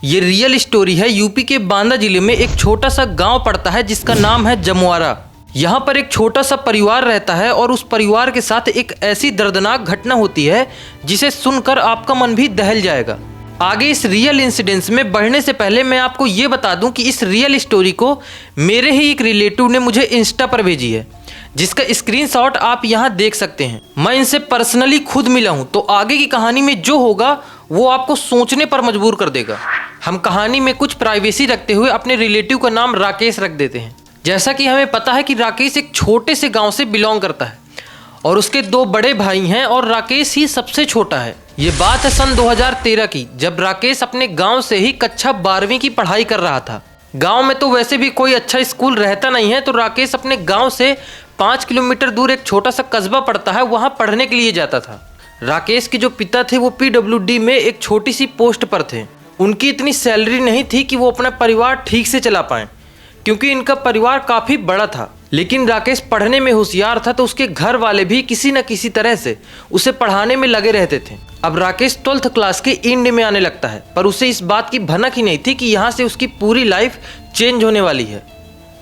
ये real story है। UP के बांदा जिले में एक छोटा सा गांव पड़ता है जिसका नाम है जमुआरा। यहाँ पर एक छोटा सा परिवार रहता है और उस परिवार के साथ एक ऐसी दर्दनाक घटना होती है जिसे सुनकर आपका मन भी दहल जाएगा। आगे इस रियल इंसिडेंस में बढ़ने से पहले मैं आपको ये बता दूं कि इस रियल स्टोरी को मेरे ही एक रिलेटिव ने मुझे इंस्टा पर भेजी है, जिसका स्क्रीनशॉट आप यहाँ देख सकते हैं। मैं इनसे पर्सनली खुद मिला हूँ, तो आगे की कहानी में जो होगा वो आपको सोचने पर मजबूर कर देगा। हम कहानी में कुछ प्राइवेसी रखते हुए अपने रिलेटिव का नाम राकेश रख देते हैं। जैसा कि हमें पता है कि राकेश एक छोटे से गांव से बिलोंग करता है और उसके 2 बड़े भाई हैं और राकेश ही सबसे छोटा है। ये बात है सन 2013 की, जब राकेश अपने गांव से ही कक्षा 12वीं की पढ़ाई कर रहा था। गांव में तो वैसे भी कोई अच्छा स्कूल रहता नहीं है, तो राकेश अपने गांव से 5 किलोमीटर दूर एक छोटा सा कस्बा पड़ता है, वहां पढ़ने के लिए जाता था। राकेश के जो पिता थे वो PWD में एक छोटी सी पोस्ट पर थे। उनकी इतनी सैलरी नहीं थी कि वो अपना परिवार ठीक से चला पाएं, क्योंकि इनका परिवार काफ़ी बड़ा था। लेकिन राकेश पढ़ने में होशियार था, तो उसके घर वाले भी किसी न किसी तरह से उसे पढ़ाने में लगे रहते थे। अब राकेश 12th क्लास के एंड में आने लगता है, पर उसे इस बात की भनक ही नहीं थी कि यहाँ से उसकी पूरी लाइफ चेंज होने वाली है।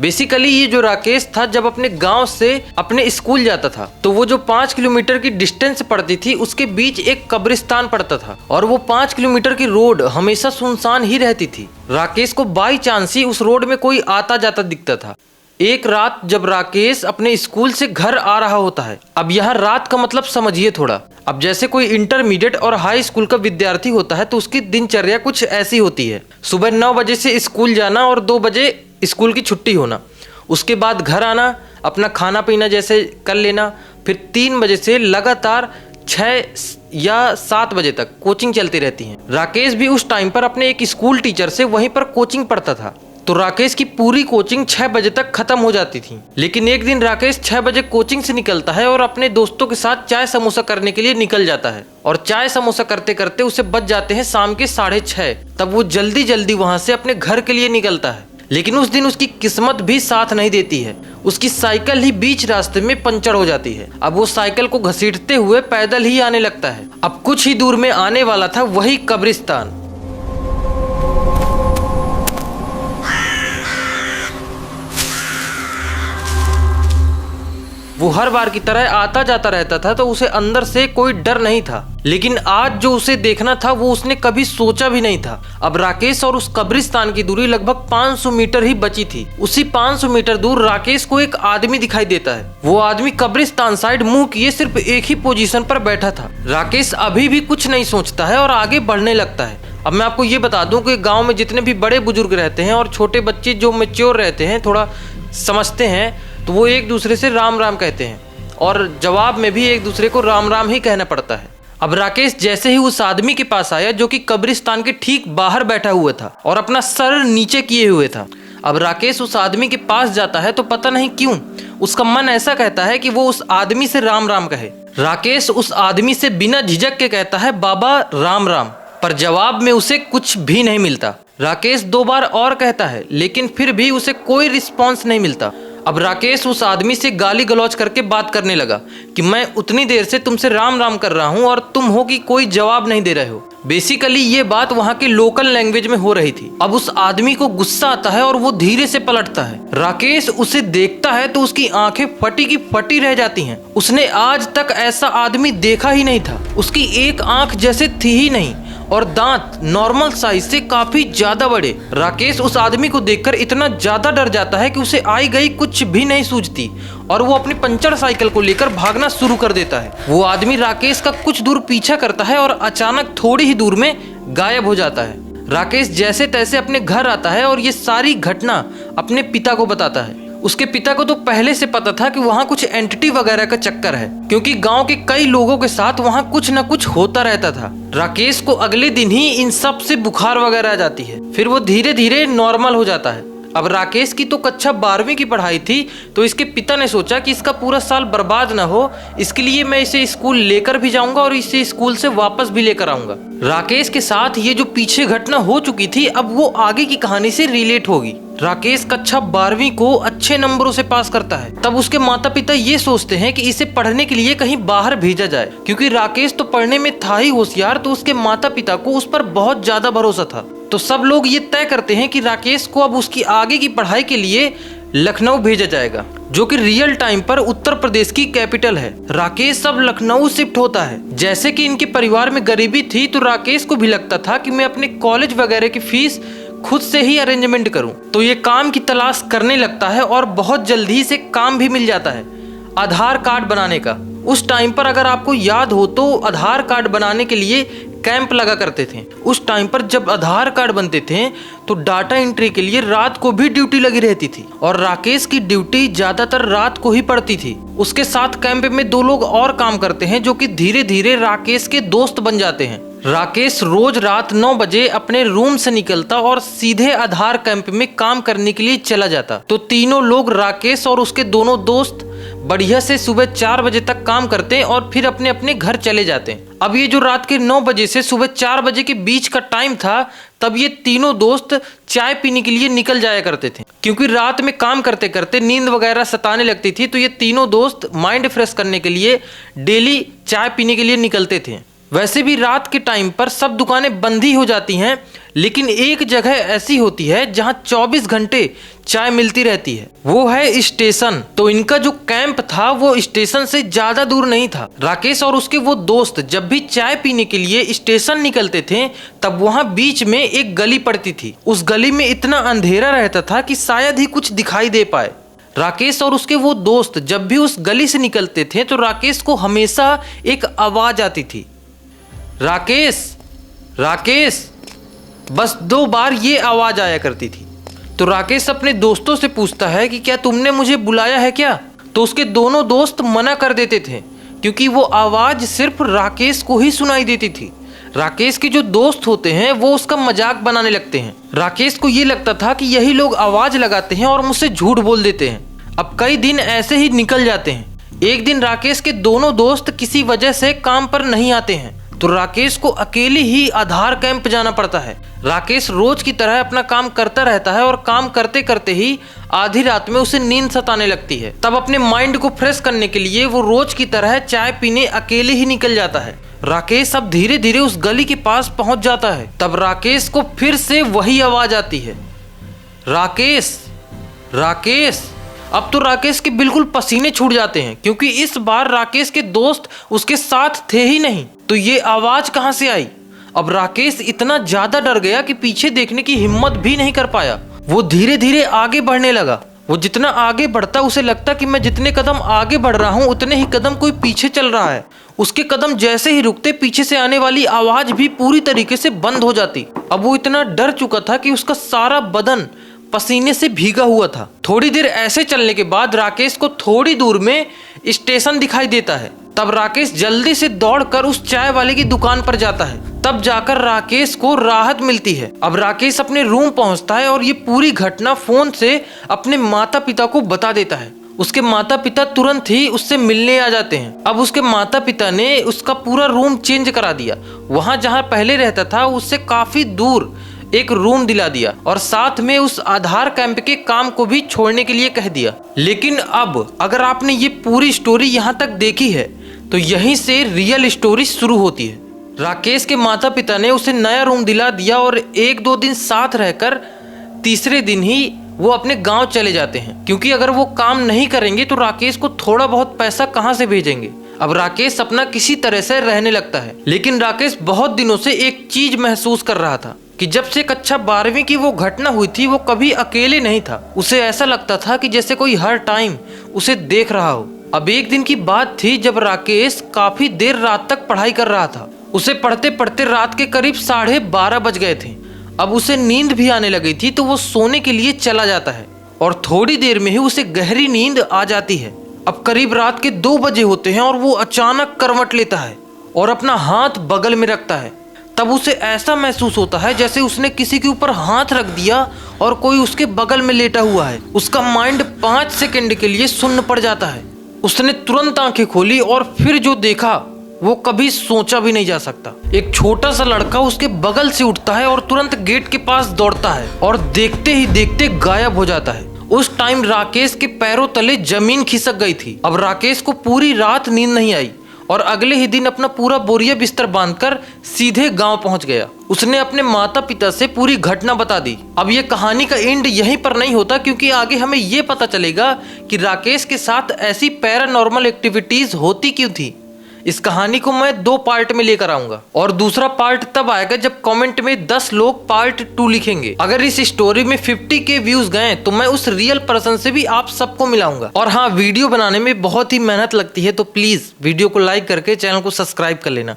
बेसिकली ये जो राकेश था, जब अपने गांव से अपने स्कूल जाता था तो वो जो 5 किलोमीटर की डिस्टेंस पड़ती थी उसके बीच एक कब्रिस्तान पड़ता था और वो 5 किलोमीटर की रोड हमेशा सुनसान ही रहती थी। राकेश को बाई चांस ही उस रोड में कोई आता जाता दिखता था। एक रात जब राकेश अपने स्कूल से घर आ रहा होता है, अब यहाँ रात का मतलब समझिए थोड़ा। अब जैसे कोई इंटरमीडिएट और हाई स्कूल का विद्यार्थी होता है तो उसकी दिनचर्या कुछ ऐसी होती है। सुबह 9 बजे से स्कूल जाना और 2 बजे स्कूल की छुट्टी होना, उसके बाद घर आना, अपना खाना पीना जैसे कर लेना, फिर 3 बजे से लगातार 6 या 7 बजे तक कोचिंग चलती रहती है। राकेश भी उस टाइम पर अपने एक स्कूल टीचर से वहीं पर कोचिंग पढ़ता था, तो राकेश की पूरी कोचिंग 6 बजे तक खत्म हो जाती थी। लेकिन एक दिन राकेश 6 बजे कोचिंग से निकलता है और अपने दोस्तों के साथ चाय समोसा करने के लिए निकल जाता है और चाय समोसा करते करते उसे बज जाते हैं शाम के 6:30। तब वो जल्दी जल्दी वहां से अपने घर के लिए निकलता है। लेकिन उस दिन उसकी किस्मत भी साथ नहीं देती है। उसकी साइकिल ही बीच रास्ते में पंचर हो जाती है। अब वो साइकिल को घसीटते हुए पैदल ही आने लगता है। अब कुछ ही दूर में आने वाला था वही कब्रिस्तान। वो हर बार की तरह आता जाता रहता था, तो उसे अंदर से कोई डर नहीं था। लेकिन आज जो उसे देखना था वो उसने कभी सोचा भी नहीं था। अब राकेश और उस कब्रिस्तान की दूरी लगभग 500 मीटर ही बची थी। उसी 500 मीटर दूर राकेश को एक आदमी दिखाई देता है। वो आदमी कब्रिस्तान साइड मुंह किए सिर्फ एक ही पोजीशन पर बैठा था। राकेश अभी भी कुछ नहीं सोचता है और आगे बढ़ने लगता है। अब मैं आपको ये बता दूं कि गाँव में जितने भी बड़े बुजुर्ग रहते हैं और छोटे बच्चे जो मैच्योर रहते हैं, थोड़ा समझते हैं, तो वो एक दूसरे से राम राम कहते हैं और जवाब में भी एक दूसरे को राम राम ही कहना पड़ता है। अब राकेश जैसे ही उस आदमी के पास आया जो कि कब्रिस्तान के ठीक बाहर बैठा हुआ था और अपना सर नीचे किए हुए था, अब राकेश उस आदमी के पास जाता है तो पता नहीं क्यों उसका मन ऐसा कहता है कि वो उस आदमी से राम राम कहे। राकेश उस आदमी से बिना झिझक के कहता है, बाबा राम राम, पर जवाब में उसे कुछ भी नहीं मिलता। राकेश 2 बार और कहता है, लेकिन फिर भी उसे कोई रिस्पॉन्स नहीं मिलता। अब राकेश उस आदमी से गाली गलौज करके बात करने लगा कि मैं उतनी देर से तुमसे राम राम कर रहा हूं और तुम हो कि कोई जवाब नहीं दे रहे हो। बेसिकली ये बात वहां के लोकल लैंग्वेज में हो रही थी। अब उस आदमी को गुस्सा आता है और वो धीरे से पलटता है। राकेश उसे देखता है तो उसकी आंखें फटी की फटी रह जाती हैं। उसने आज तक ऐसा आदमी देखा ही नहीं था। उसकी एक आंख जैसे थी ही नहीं और दांत नॉर्मल साइज से काफी ज्यादा बड़े। राकेश उस आदमी को देखकर इतना ज्यादा डर जाता है कि उसे आई गई कुछ भी नहीं सूझती और वो अपनी पंचर साइकिल को लेकर भागना शुरू कर देता है। वो आदमी राकेश का कुछ दूर पीछा करता है और अचानक थोड़ी ही दूर में गायब हो जाता है। राकेश जैसे तैसे अपने घर आता है और ये सारी घटना अपने पिता को बताता है। उसके पिता को तो पहले से पता था कि वहाँ कुछ एंटिटी वगैरह का चक्कर है, क्योंकि गांव के कई लोगों के साथ वहाँ कुछ न कुछ होता रहता था। राकेश को अगले दिन ही इन सब से बुखार वगैरह आ जाती है, फिर वो धीरे धीरे नॉर्मल हो जाता है। अब राकेश की तो कक्षा 12वीं की पढ़ाई थी, तो इसके पिता ने सोचा कि इसका पूरा साल बर्बाद ना हो, इसके लिए मैं इसे स्कूल लेकर भी जाऊंगा और इसे स्कूल से वापस भी लेकर आऊंगा। राकेश के साथ ये जो पीछे घटना हो चुकी थी, अब वो आगे की कहानी से रिलेट होगी। राकेश कक्षा 12वीं को अच्छे नंबरों से पास करता है। तब उसके माता पिता ये सोचते हैं कि इसे पढ़ने के लिए कहीं बाहर भेजा जाए, क्योंकि राकेश तो पढ़ने में था ही होशियार, तो उसके माता पिता को उस पर बहुत ज्यादा भरोसा था। तो सब लोग ये तय करते हैं कि राकेश को अब उसकी आगे की पढ़ाई के लिए लखनऊ भेजा जाएगा, जो कि रियल टाइम पर उत्तर प्रदेश की कैपिटल है। राकेश अब लखनऊ शिफ्ट होता है। जैसे कि इनके परिवार में गरीबी थी, तो राकेश को भी लगता था कि मैं अपने कॉलेज वगैरह की फीस खुद से ही अरेंजमेंट करूं। तो ये काम की तलाश करने लगता है और बहुत जल्दी से काम भी मिल जाता है आधार कार्ड बनाने का। उस टाइम पर अगर आपको याद हो तो आधार कार्ड बनाने के लिए कैंप लगा करते थे। उस टाइम पर जब आधार कार्ड बनते थे तो डाटा एंट्री के लिए रात को भी ड्यूटी लगी रहती थी, और राकेश की ड्यूटी ज्यादातर रात को ही पड़ती थी। उसके साथ कैंप में 2 लोग और काम करते हैं, जो कि धीरे धीरे राकेश के दोस्त बन जाते हैं। राकेश रोज रात 9 बजे अपने रूम से निकलता और सीधे आधार कैंप में काम करने के लिए चला जाता। तो तीनों लोग, राकेश और उसके दोनों दोस्त, बढ़िया से सुबह 4 बजे तक काम करते हैं और फिर अपने अपने घर चले जाते हैं। अब ये जो रात के 9 बजे से सुबह 4 बजे के बीच का टाइम था, तब ये तीनों दोस्त चाय पीने के लिए निकल जाया करते थे, क्योंकि रात में काम करते करते नींद वगैरह सताने लगती थी। तो ये तीनों दोस्त माइंड फ्रेश करने के लिए डेली चाय पीने के लिए निकलते थे। वैसे भी रात के टाइम पर सब दुकानें बंद ही हो जाती हैं, लेकिन एक जगह ऐसी होती है जहां 24 घंटे चाय मिलती रहती है, वो है स्टेशन। तो इनका जो कैंप था वो स्टेशन से ज्यादा दूर नहीं था। राकेश और उसके वो दोस्त जब भी चाय पीने के लिए स्टेशन निकलते थे, तब वहां बीच में एक गली पड़ती थी। उस गली में इतना अंधेरा रहता था कि शायद ही कुछ दिखाई दे पाए। राकेश और उसके वो दोस्त जब भी उस गली से निकलते थे तो राकेश को हमेशा एक आवाज आती थी, राकेश राकेश। बस 2 बार ये आवाज आया करती थी। तो राकेश अपने दोस्तों से पूछता है कि क्या तुमने मुझे बुलाया है क्या? तो उसके दोनों दोस्त मना कर देते थे, क्योंकि वो आवाज सिर्फ राकेश को ही सुनाई देती थी। राकेश के जो दोस्त होते हैं वो उसका मजाक बनाने लगते हैं। राकेश को ये लगता था कि यही लोग आवाज लगाते हैं और मुझसे झूठ बोल देते हैं। अब कई दिन ऐसे ही निकल जाते हैं। एक दिन राकेश के दोनों दोस्त किसी वजह से काम पर नहीं आते हैं, तो राकेश को अकेले ही आधार कैंप जाना पड़ता है। राकेश रोज की तरह अपना काम करता रहता है और काम करते करते ही आधी रात में उसे नींद सताने लगती है। तब अपने माइंड को फ्रेश करने के लिए वो रोज की तरह चाय पीने अकेले ही निकल जाता है। राकेश अब धीरे धीरे उस गली के पास पहुंच जाता है। तब राकेश को फिर से वही आवाज आती है, राकेश राकेश। अब तो राकेश के बिल्कुल पसीने छूट जाते हैं, क्योंकि इस बार राकेश के दोस्त उसके साथ थे ही नहीं। तो ये आवाज कहां से आई? अब राकेश इतना ज्यादा डर गया कि पीछे देखने की हिम्मत भी नहीं कर पाया। वो धीरे धीरे आगे बढ़ने लगा। वो जितना आगे बढ़ता उसे लगता कि मैं जितने कदम आगे बढ़ रहा हूं उतने ही कदम कोई पीछे चल रहा है। उसके कदम जैसे ही रुकते, पीछे से आने वाली आवाज भी पूरी तरीके से बंद हो जाती। अब वो इतना डर चुका था कि उसका सारा बदन पसीने से भीगा हुआ था। थोड़ी देर ऐसे चलने के बाद राकेश को थोड़ी दूर में स्टेशन दिखाई देता है। तब राकेश जल्दी से दौड़कर उस चाय वाले की दुकान पर जाता है। तब जाकर राकेश को राहत मिलती है। अब राकेश अपने रूम पहुंचता है और ये पूरी घटना फोन से अपने माता पिता को बता देता है। उसके माता पिता तुरंत ही उससे मिलने आ जाते हैं। अब उसके माता पिता ने उसका पूरा रूम चेंज करा दिया। वहां जहां पहले रहता था उससे काफी दूर एक रूम दिला दिया, और साथ में उस आधार कैंप के काम को भी छोड़ने के लिए कह दिया। लेकिन अब अगर आपने ये पूरी स्टोरी यहाँ तक देखी है तो यहीं से रियल स्टोरी शुरू होती है। राकेश के माता पिता ने उसे नया रूम दिला दिया और 1-2 दिन साथ रहकर तीसरे दिन ही वो अपने गांव चले जाते हैं, क्योंकि अगर वो काम नहीं करेंगे तो राकेश को थोड़ा बहुत पैसा कहां से भेजेंगे। अब राकेश अपना किसी तरह से रहने लगता है। लेकिन राकेश बहुत दिनों से एक चीज महसूस कर रहा था कि जब से कक्षा 12वीं की वो घटना हुई थी वो कभी अकेले नहीं था। उसे ऐसा लगता था कि जैसे कोई हर टाइम उसे देख रहा हो। अब एक दिन की बात थी जब राकेश काफी देर रात तक पढ़ाई कर रहा था। उसे पढ़ते पढ़ते रात के करीब 12:30 बज गए थे। अब उसे नींद भी आने लगी थी, तो वो सोने के लिए चला जाता है और थोड़ी देर में ही उसे गहरी नींद आ जाती है। अब करीब रात के 2 बजे होते हैं और वो अचानक करवट लेता है और अपना हाथ बगल में रखता है। तब उसे ऐसा महसूस होता है जैसे उसने किसी के ऊपर हाथ रख दिया और कोई उसके बगल में लेटा हुआ है। उसका माइंड 5 सेकंड के लिए सुन्न पड़ जाता है। उसने तुरंत आंखें खोली और फिर जो देखा वो कभी सोचा भी नहीं जा सकता। एक छोटा सा लड़का उसके बगल से उठता है और तुरंत गेट के पास दौड़ता है और देखते ही देखते गायब हो जाता है। उस टाइम राकेश के पैरों तले जमीन खिसक गई थी। अब राकेश को पूरी रात नींद नहीं आई और अगले ही दिन अपना पूरा बोरिया बिस्तर बांधकर सीधे गांव पहुंच गया। उसने अपने माता पिता से पूरी घटना बता दी। अब ये कहानी का एंड यहीं पर नहीं होता, क्योंकि आगे हमें ये पता चलेगा कि राकेश के साथ ऐसी पैरानॉर्मल एक्टिविटीज होती क्यों थी। इस कहानी को मैं 2 पार्ट में लेकर आऊंगा और दूसरा पार्ट तब आएगा जब कमेंट में 10 लोग पार्ट 2 लिखेंगे। अगर इस स्टोरी में 50 के व्यूज गए तो मैं उस रियल पर्सन से भी आप सबको मिलाऊंगा। और हाँ, वीडियो बनाने में बहुत ही मेहनत लगती है, तो प्लीज वीडियो को लाइक करके चैनल को सब्सक्राइब कर लेना।